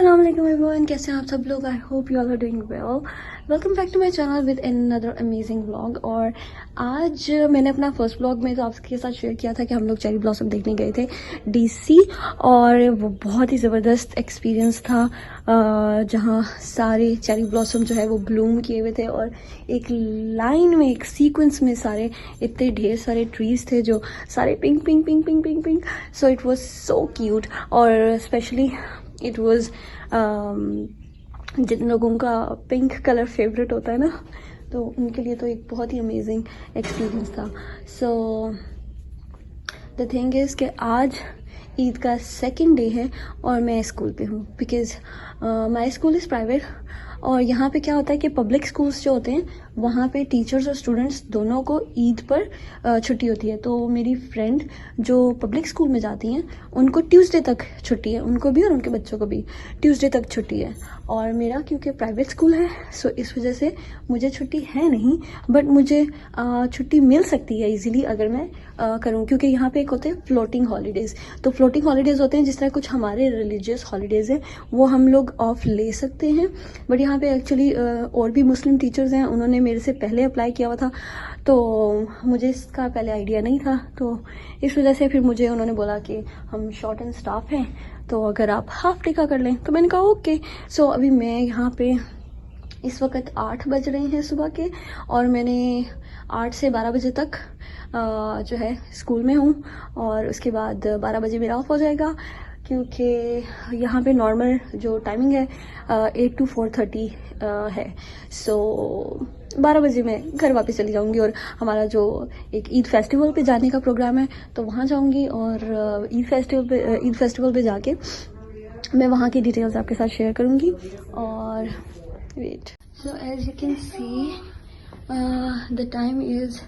अस्सलाम वालेकुम एवरीवन, कैसे हैं आप सब लोग। I hope you all are doing well. Welcome back to my channel with another amazing vlog. और आज मैंने अपना फर्स्ट व्लॉग में तो आपके साथ शेयर किया था कि हम लोग चेरी ब्लॉसम देखने गए थे डीसी, और वो बहुत ही ज़बरदस्त एक्सपीरियंस था जहाँ सारे चेरी ब्लॉसम जो है वो ब्लूम किए हुए थे और एक लाइन में, एक सीक्वेंस में सारे इतने ढेर सारे ट्रीज थे जो सारे pink pink pink pink pink pink. So it was so cute. और स्पेशली इट वॉज जिन लोगों का पिंक कलर फेवरेट होता है ना, तो उनके लिए तो एक बहुत ही अमेजिंग एक्सपीरियंस था। सो द थिंग इज़ कि आज ईद का सेकेंड डे है और मैं स्कूल पे हूँ, because my school is private. और यहाँ पे क्या होता है कि पब्लिक स्कूल्स जो होते हैं वहाँ पे टीचर्स और स्टूडेंट्स दोनों को ईद पर छुट्टी होती है। तो मेरी फ्रेंड जो पब्लिक स्कूल में जाती हैं उनको ट्यूसडे तक छुट्टी है, उनको भी और उनके बच्चों को भी ट्यूसडे तक छुट्टी है। और मेरा क्योंकि प्राइवेट स्कूल है, सो इस वजह से मुझे छुट्टी है नहीं, बट मुझे छुट्टी मिल सकती है इजीली अगर मैं करूँ, क्योंकि यहाँ पे एक होते हैं फ्लोटिंग हॉलीडेज़। तो फ्लोटिंग हॉलीडेज़ होते हैं जिस तरह कुछ हमारे रिलीजियस हॉलीडेज़ हैं, वो हम लोग ऑफ ले सकते हैं। बट यहाँ पे एक्चुअली और भी मुस्लिम टीचर्स हैं, उन्होंने मेरे से पहले अप्लाई किया हुआ था, तो मुझे इसका पहले आइडिया नहीं था। तो इस वजह से फिर मुझे उन्होंने बोला कि हम शॉर्ट एंड स्टाफ हैं, तो अगर आप हाफ डे का कर लें। तो मैंने कहा ओके। सो अभी मैं यहाँ पे इस वक्त 8 बज रहे हैं सुबह के, और मैंने 8 से 12 बजे तक जो है स्कूल में हूँ, और उसके बाद 12 बजे मेरा ऑफ हो जाएगा, क्योंकि यहाँ पे नॉर्मल जो टाइमिंग है 8 to 4:30 है। सो 12 बजे मैं घर वापस चली जाऊँगी, और हमारा जो एक ईद फेस्टिवल पे जाने का प्रोग्राम है तो वहाँ जाऊँगी, और ईद फेस्टिवल पे जाके मैं वहाँ की डिटेल्स आपके साथ शेयर करूँगी। और wait, so as you can see the time is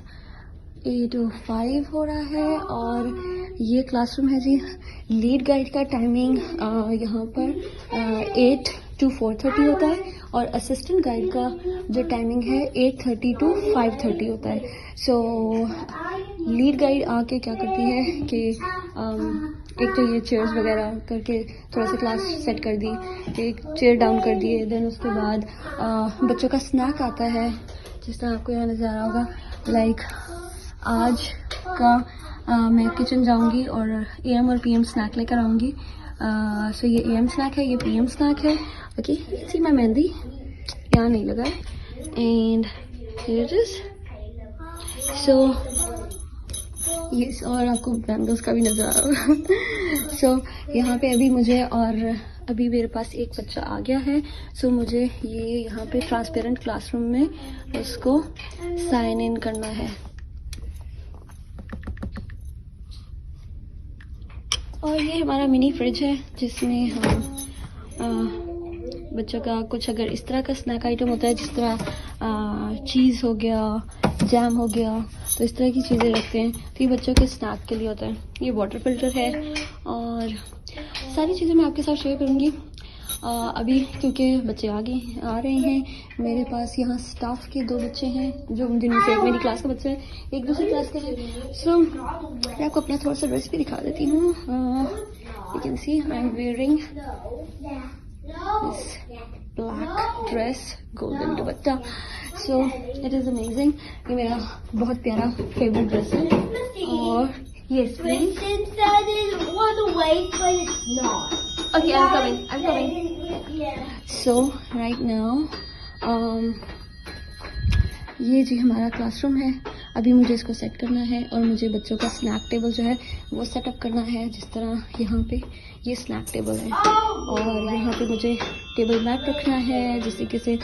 8:05 हो रहा है, और ये क्लासरूम है जी। लीड गाइड का टाइमिंग यहाँ पर 8 to 4:30 होता है, और असिस्टेंट गाइड का जो टाइमिंग है 8:30 to 5:30 होता है। सो लीड गाइड आके क्या करती है कि एक तो ये चेयर्स वगैरह करके थोड़ा सा क्लास सेट कर दी, एक चेयर डाउन कर दिए। देन उसके बाद बच्चों का स्नैक आता है, जिस तरह आपको यहाँ नज़र आ रहा होगा। लाइक आज का मैं किचन जाऊंगी और AM और PM स्नैक लेकर आऊंगी। सो ये AM स्नैक है, ये PM स्नैक है। ओके, सी माय मेहंदी यहाँ नहीं लगा है, and here it is. So yes, और आपको बैंगल्स का भी नजर आ रहा होगा। सो यहाँ पे अभी मुझे, और अभी मेरे पास एक बच्चा आ गया है, सो मुझे ये यहाँ पे ट्रांसपेरेंट क्लासरूम में उसको साइन इन करना है। और ये हमारा मिनी फ्रिज है, जिसमें हम बच्चों का कुछ अगर इस तरह का स्नैक आइटम होता है, जिस तरह चीज़ हो गया, जैम हो गया, तो इस तरह की चीज़ें रखते हैं, तो ये बच्चों के स्नैक के लिए होता है। ये वाटर फिल्टर है, और सारी चीज़ें मैं आपके साथ शेयर करूँगी। अभी क्योंकि बच्चे आ रहे हैं, मेरे पास यहाँ स्टाफ के 2 बच्चे हैं, जो जिनमें से एक मेरी क्लास का बच्चा है, एक दूसरी क्लास का है। सो मैं आपको अपना थोड़ा सा ड्रेस भी दिखा देती हूँ। You can C I am wearing this black dress, golden dupatta. So it is amazing. ये मेरा बहुत प्यारा फेवरेट ड्रेस है। और yes, please. Okay, I'm coming. So right now, ये जी हमारा क्लासरूम है। अभी मुझे इसको सेट करना है, और मुझे बच्चों का स्नैक टेबल जो है वो सेटअप करना है। जिस तरह यहाँ पे ये स्नैक टेबल है, और यहाँ पे मुझे टेबल मैट रखना है, जिस तरीके से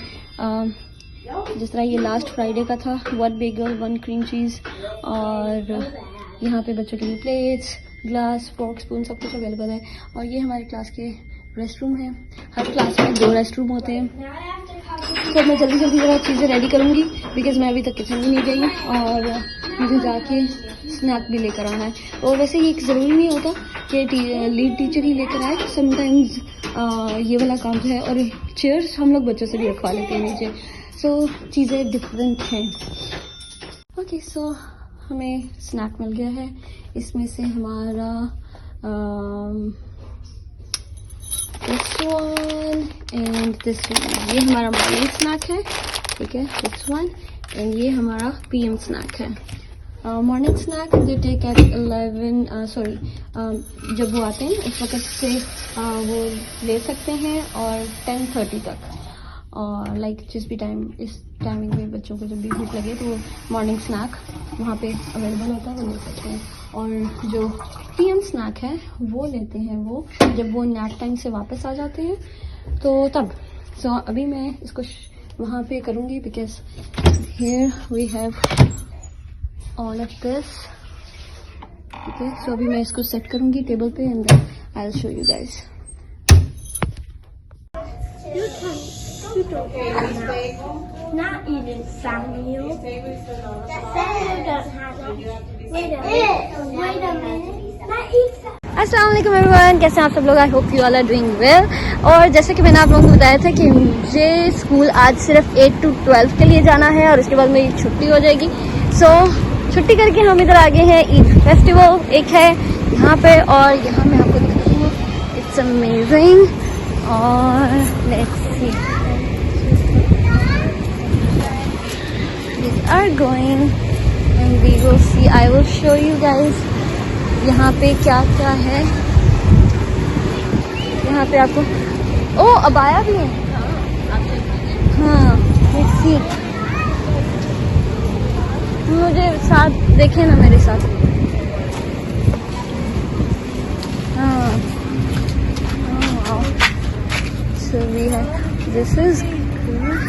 जिस तरह ये लास्ट फ्राइडे का था, 1 bagel 1 cream cheese। और यहाँ पे बच्चों के लिए प्लेट्स, ग्लास, फोर्क, स्पून सब कुछ अवेलेबल है। और ये हमारे क्लास के रेस्ट रूम है। हर क्लास में 2 रेस्ट रूम होते हैं। तो मैं जल्दी ज़रा चीज़ें रेडी करूँगी, बिकॉज़ मैं अभी तक किचन भी नहीं गई, और मुझे जाके स्नैक भी लेकर आना है। और वैसे ये ज़रूरी नहीं होता कि लीड टीचर ही लेकर आए, समटाइम्स ये वाला काम जो है। और चेयर्स हम लोग बच्चों से भी रखवा लेते हैं नीचे। सो चीज़ें डिफरेंट हैं। ओके, सो हमें स्नैक मिल गया है। इसमें से हमारा one and this one. ये हमारा मॉर्निंग स्नैक है, ठीक है, this one. एंड ये हमारा PM स्नैक है. Morning snack they take at 11 sorry जब वो आते हैं उस वक्त से वो ले सकते हैं और 10:30 तक. और लाइक जिस भी टाइम इस टाइमिंग में बच्चों को जब भी भूख लगे तो वो मॉर्निंग स्नैक वहाँ पे अवेलेबल होता है, वो ले सकते हैं. और जो PM स्नैक है वो लेते हैं वो जब वो नैप टाइम से वापस आ जाते हैं तो तब. सो अभी मैं इसको वहाँ पे करूँगी because here we have all of this. Okay, so अभी मैं इसको सेट करूँगी टेबल पे and then I'll show you guys. You not eating some meal. Say you don't have it. Wait a minute. Not eat some. अस्सलाम वालेकुम everyone, कैसे हैं आप सब लोग? I hope you all are doing well. और जैसे कि मैंने आप लोगों को बताया था कि मुझे स्कूल आज सिर्फ 8 to 12 के लिए जाना है और उसके बाद मेरी छुट्टी हो जाएगी. सो छुट्टी करके हम इधर आ गए हैं. ईद फेस्टिवल एक है यहाँ पे और यहाँ मैं आपको दिखाती हूँ. It's amazing. और let's see, we are going and we will see. I will show you guys यहाँ पे क्या क्या है. यहाँ पे आपको अबाया भी है. हाँ, लेट्स सी. मुझे साथ देखे ना, मेरे साथ. हाँ, so we have, this is good.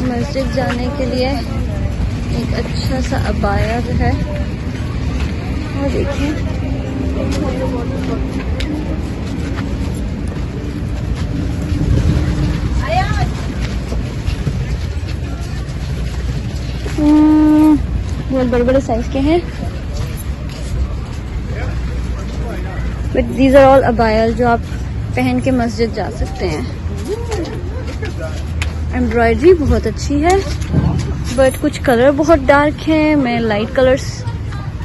मस्जिद जाने के लिए एक अच्छा सा अबाया जो है वो देखिए. बहुत बड़े बड़े साइज के हैं. But these are all abayas जो आप पहन के मस्जिद जा सकते हैं. एम्ब्रॉयडरी बहुत अच्छी है बट कुछ कलर बहुत डार्क हैं. मैं लाइट कलर्स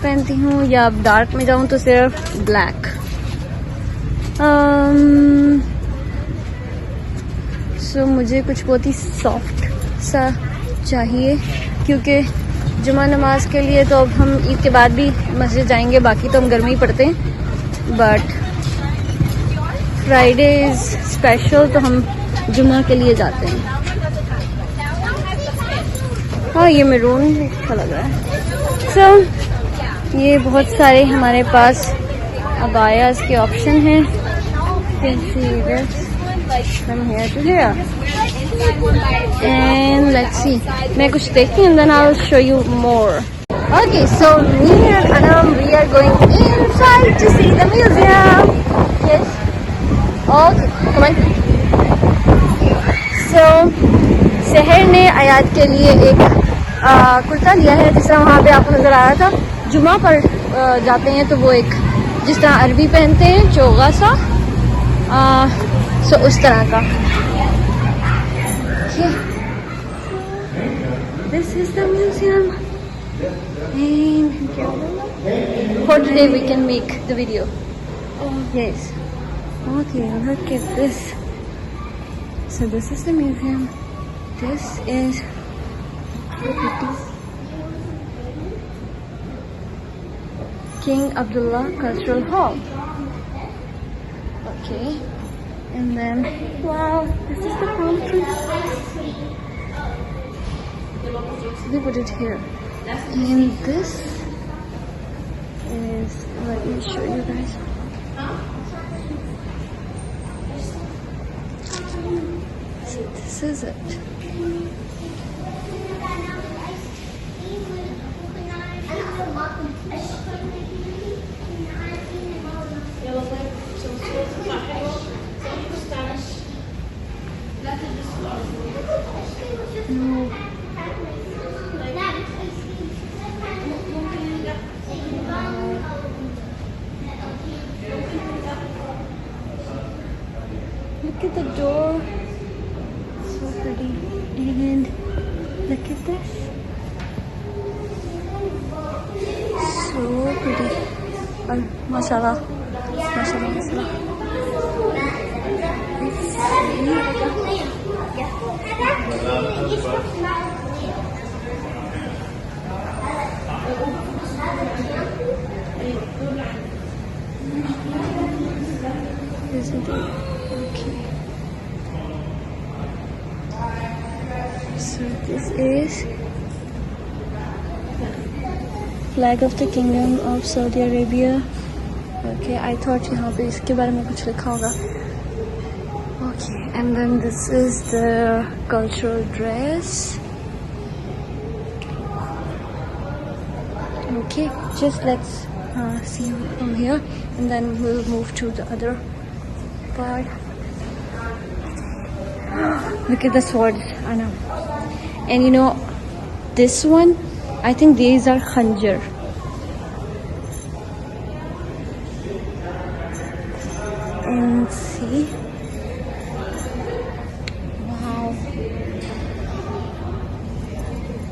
पहनती हूँ या अब डार्क में जाऊँ तो सिर्फ ब्लैक. सो मुझे कुछ बहुत ही सॉफ्ट सा चाहिए क्योंकि जुमा नमाज के लिए तो अब हम ईद के बाद भी मस्जिद जाएंगे, बाकी तो हम घर में ही पढ़ते हैं. बट फ्राइडे इज स्पेशल तो हम जुमा के लिए जाते हैं. हाँ, ये मैरून अच्छा लग रहा है. सो ये बहुत सारे हमारे पास अबायास के ऑप्शन हैं. from here to here and let's see. मैं कुछ देखती हूँ and then I'll show you more. Okay, so me and Anam, we are going inside to see the museum. Yes. Okay, come on. So शहर ने आयात के लिए एक कुर्ता लिया है जिस तरह वहाँ पे आपको नजर आ रहा था. जुमा पर जाते हैं तो वो एक जिस तरह अरबी पहनते हैं चोगा सा, सो उस तरह का. This is the museum and for today we can make the video. Yes. Okay, look at this. So this is the museum. This is King Abdullah Cultural Hall. Okay, and then wow, this is the palm tree. So they put it here, and this is, let me show you guys. So this is it. Look at the door, so pretty, and look at this, so pretty. माशाल्लाह माशाल्लाह माशाल्लाह. Isn't it? Okay. So this is flag of the Kingdom of Saudi Arabia. Okay, I thought यहाँ पे इसके बारे में कुछ लिखा होगा. Okay, and then this is the cultural dress. Okay, just let's see from here, and then we'll move to the other part. Look at the swords, Anna. And you know, this one, I think these are khanjar. And see, wow.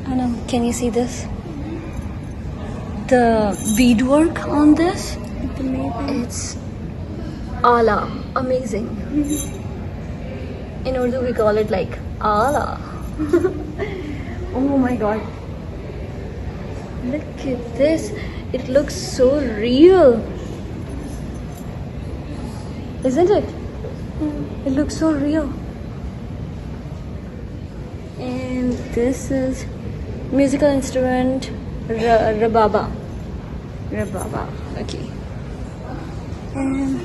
Anna, can you see this? The beadwork on this, it's ala, amazing. In Urdu we call it like ala. Oh my god, look at this, it looks so real, isn't it? It looks so real. And this is musical instrument, rababa. Okay. And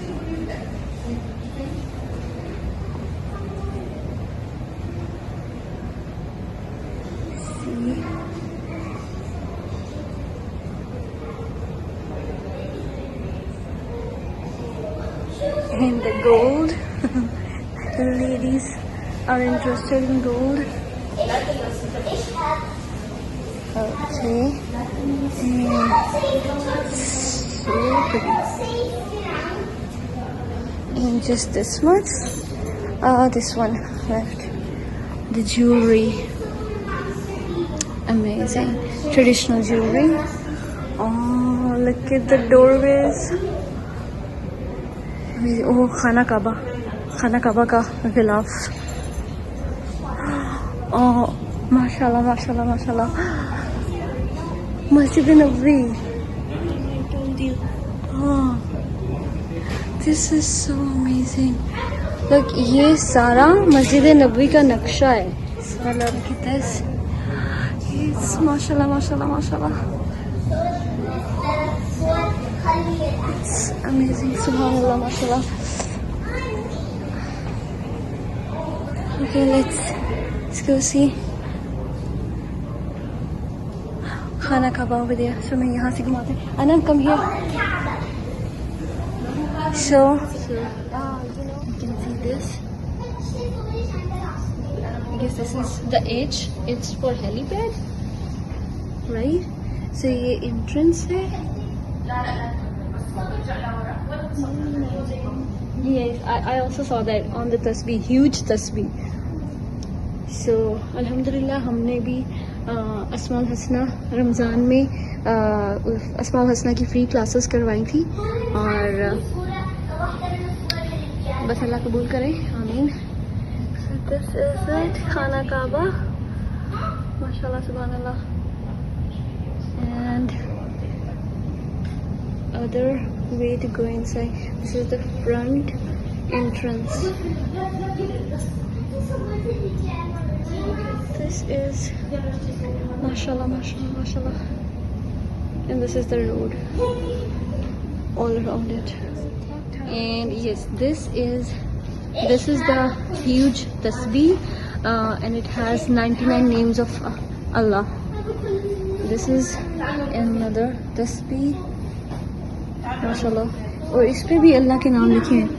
see, and the gold. The ladies are interested in gold. Okay. So pretty. And just this much. This one left. The jewelry. Amazing. Traditional jewelry. Oh, look at the doorways. Amazing. Oh, Khana Kaaba ka ghilaf. Oh, mashallah, mashallah, mashallah. Masjid Nabawi. I told you. Oh, this is so amazing. Look, ये सारा मस्जिद नबवी का नक्शा है. Look at this. It's mashallah, mashallah, mashallah. It's amazing. Subhanallah, mashallah. Okay, let's go see Khana Kaaba over there. So मैं यहाँ से घुमाते हैं. Anam, come here. So you can see this. I guess this is the H. It's for helipad, right? So ये entrance है. Yes, I also saw that on the tasbih, huge tasbih. So alhamdulillah हमने भी अस्माउल हसना रमज़ान में अस्माउल हसना की free classes करवाई थी और बस अल्लाह कबूल करे, आमीन. So this is it, Khana Kaaba, mashallah, subhanallah. And other way to go inside. This is the front entrance. This is mashallah, mashallah, mashallah. And this is the road all around it. And yes, this is the huge tasbih, and it has 99 names of Allah. This is another tasbih, mashallah. और इस पे भी अल्लाह के नाम लिखे हैं.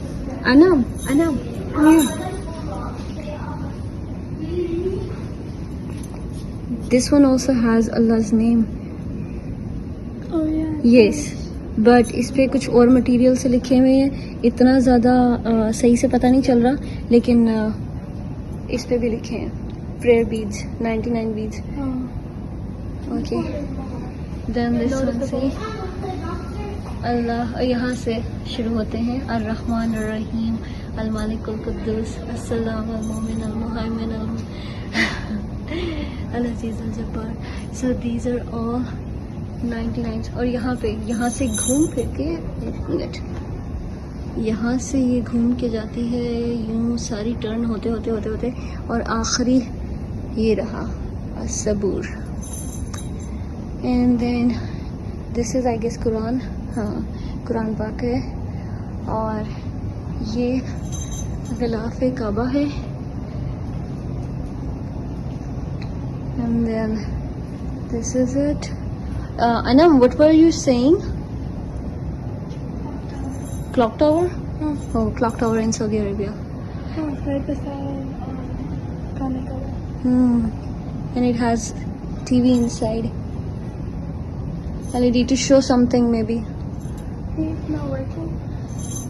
Anam, come here. This one also has Allah's name. Oh yeah. Yes, but इस पे कुछ और मटेरियल से लिखे हुए हैं. इतना ज़्यादा सही से पता नहीं चल रहा, लेकिन इस पे भी लिखे हैं prayer beads, 99 beads. Oh. Okay. Then this one, see. अल्लाह, यहाँ से शुरू होते हैं अर्रहमान अर्रहीम अल मालिक अल कुद्दूस अस्सलाम अल मोमिन अल मुहैमिन अल अजीज अल जब्बार। So these are all 99। और यहाँ से घूम फिर के, एक मिनट, यहाँ से ये घूम के जाती है यूं सारी टर्न होते होते होते होते और आखिरी ये रहा सबूर। And then this is I guess Quran, हाँ कुरान पाक है। और ये गिलाफ काबा है। And then this is it. Anam, what were you saying? Clock tower? Oh, clock tower in Saudi Arabia. Oh, right beside Ghana. And it has TV inside. LED to show something maybe. It's not working.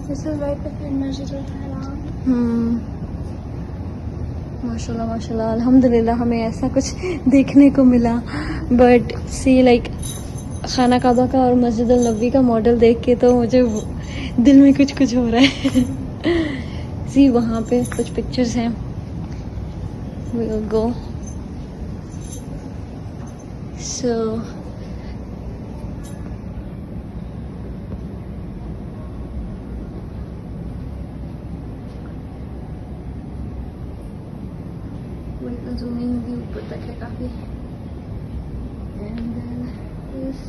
This is right beside Masjid al-Haram. माशाल्लाह माशाल्लाह, अल्हम्दुलिल्लाह हमें ऐसा कुछ देखने को मिला। But C like खाना काबा का और मस्जिद अल नबी का मॉडल देख के तो मुझे दिल में कुछ कुछ हो रहा है। सी वहाँ पे कुछ पिक्चर्स हैं, we will go. So zooming भी ऊपर तक है काफ़ी। एंड देन दिस,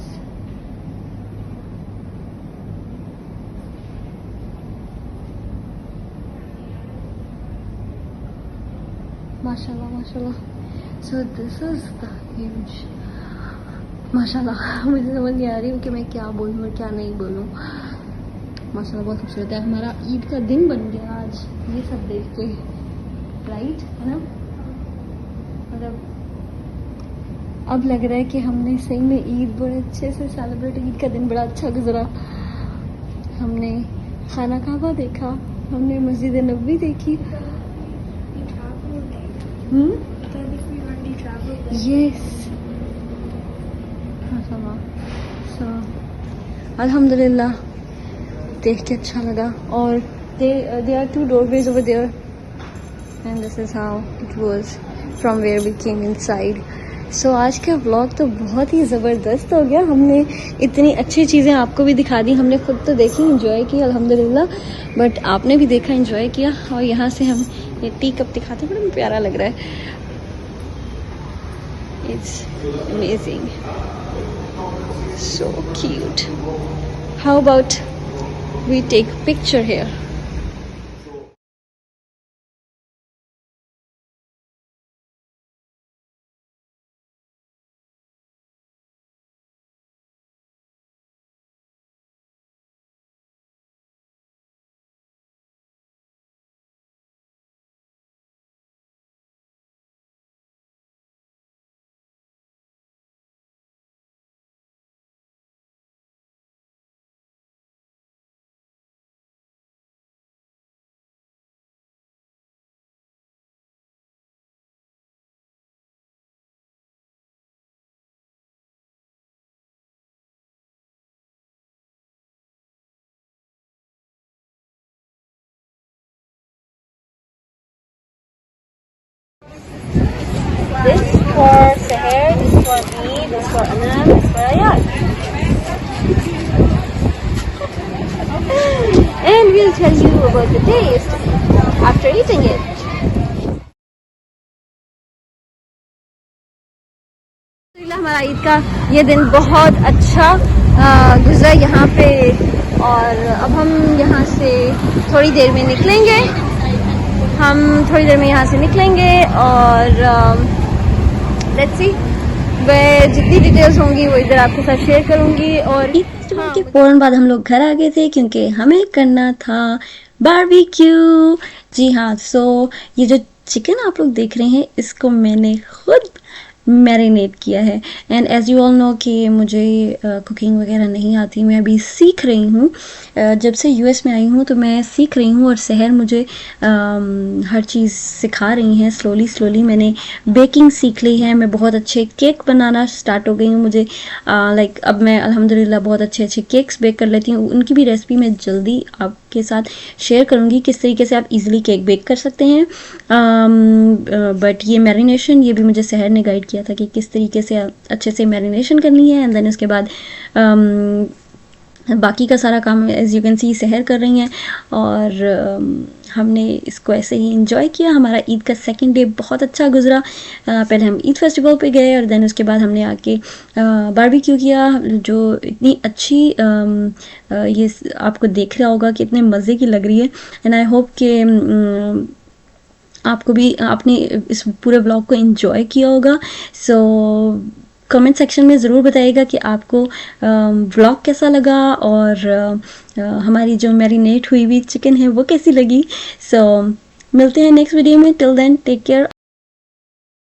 माशाल्लाह माशाल्लाह। So this is the huge, माशाल्लाह मुझे समझ नहीं आ रही हूँ कि मैं क्या बोलूँ और क्या नहीं बोलूँ। माशाल्लाह बहुत खूबसूरत है। हमारा ईद का दिन बन गया आज ये सब देख के, राइट है ना? मतलब अब लग रहा है कि हमने सही में ईद बड़े अच्छे से सेलिब्रेट, ईद का दिन बड़ा अच्छा गुजरा। हमने खाना काबा देखा, हमने मस्जिद नबवी देखी। यस, अल्हम्दुलिल्लाह देख के अच्छा लगा। और there are 2 doorways over there and this is how it was from where we came inside. So आज का व्लॉग तो बहुत ही ज़बरदस्त हो गया। हमने इतनी अच्छी चीज़ें आपको भी दिखा दी, हमने खुद तो देखी, एंजॉय की अल्हम्दुलिल्लाह, बट आपने भी देखा, एंजॉय किया। और यहाँ से हम ये टी कप दिखाते, बड़ा प्यारा लग रहा है। It's amazing, so cute. How about we take picture here? This for Seher, this for me, this for Anam, this for Ayaz. And we'll tell you about the taste after eating it. हमारा ईद का ये दिन बहुत अच्छा गुजरा यहाँ पे। और अब हम यहाँ से थोड़ी देर में निकलेंगे। यहाँ से निकलेंगे और लेट्स सी वह जितनी डिटेल्स होंगी वो इधर आपके साथ शेयर करूंगी। और के फौरन बाद हम लोग घर आ गए थे क्योंकि हमें करना था बारबेक्यू। जी हाँ, सो ये जो चिकन आप लोग देख रहे हैं इसको मैंने खुद मैरिनेट किया है। And as you all know कि मुझे कुकिंग वगैरह नहीं आती, मैं अभी सीख रही हूँ। जब से यूएस में आई हूँ तो मैं सीख रही हूँ और सहर मुझे हर चीज़ सिखा रही हैं। स्लोली मैंने बेकिंग सीख ली है, मैं बहुत अच्छे केक बनाना स्टार्ट हो गई हूँ। मुझे लाइक अब मैं अल्हम्दुलिल्लाह बहुत अच्छे केक्स बेक कर लेती हूँ। उनकी भी रेसिपी मैं जल्दी आपके साथ शेयर करूँगी, किस तरीके से आप इजीली केक बेक कर सकते हैं। बट ये मैरिनेशन, ये भी मुझे सहर ने गाइड किया था कि किस तरीके से अच्छे से मैरिनेशन करनी है। एंड देन उसके बाद बाकी का सारा काम एज़ यू कैन सी सहर कर रही हैं। और हमने इसको ऐसे ही इंजॉय किया। हमारा ईद का सेकंड डे बहुत अच्छा गुजरा। पहले हम ईद फेस्टिवल पे गए और देन उसके बाद हमने आके बारबेक्यू किया, जो इतनी अच्छी ये आपको देख रहा होगा कि इतने मज़े की लग रही है। एंड आई होप कि आपको भी, आपने इस पूरे ब्लॉग को एंजॉय किया होगा। सो कमेंट सेक्शन में ज़रूर बताइएगा कि आपको व्लॉग कैसा लगा और हमारी जो मैरिनेट हुई हुई चिकन है वो कैसी लगी। सो मिलते हैं नेक्स्ट वीडियो में। Till then take care.